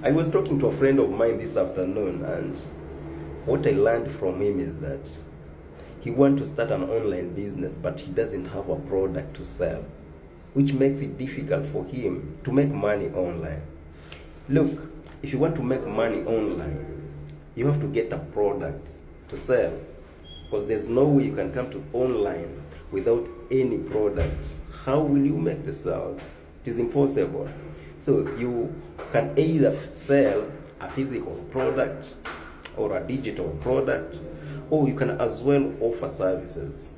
I was talking to a friend of mine this afternoon, and what I learned from him is that he wants to start an online business, but he doesn't have a product to sell, which makes it difficult for him to make money online. Look, if you want to make money online, you have to get a product to sell, because there's no way you can come to online without any product. How will you make the sales? It is impossible. So you can either sell a physical product or a digital product, or you can as well offer services.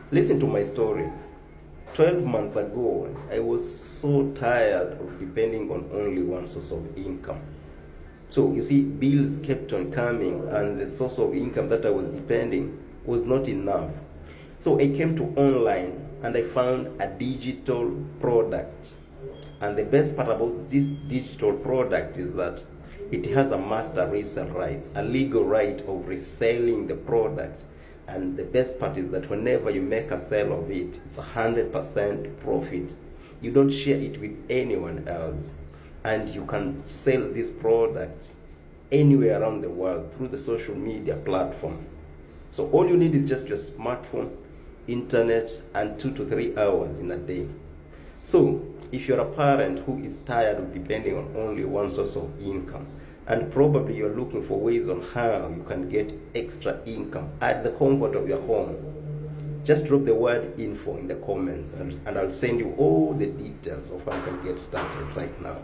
Listen to my story. 12 months ago, I was so tired of depending on only one source of income. So you see, bills kept on coming, and the source of income that I was depending was not enough. So I came to online and I found a digital product. And the best part about this digital product is that it has a master resale rights, a legal right of reselling the product. And the best part is that whenever you make a sale of it, it's 100% profit. You don't share it with anyone else. And you can sell this product anywhere around the world through the social media platform. So all you need is just your smartphone, internet, and 2 to 3 hours in a day. So if you're a parent who is tired of depending on only one source of income, and probably you're looking for ways on how you can get extra income at the comfort of your home, just drop the word info in the comments, and I'll send you all the details of how you can get started right now.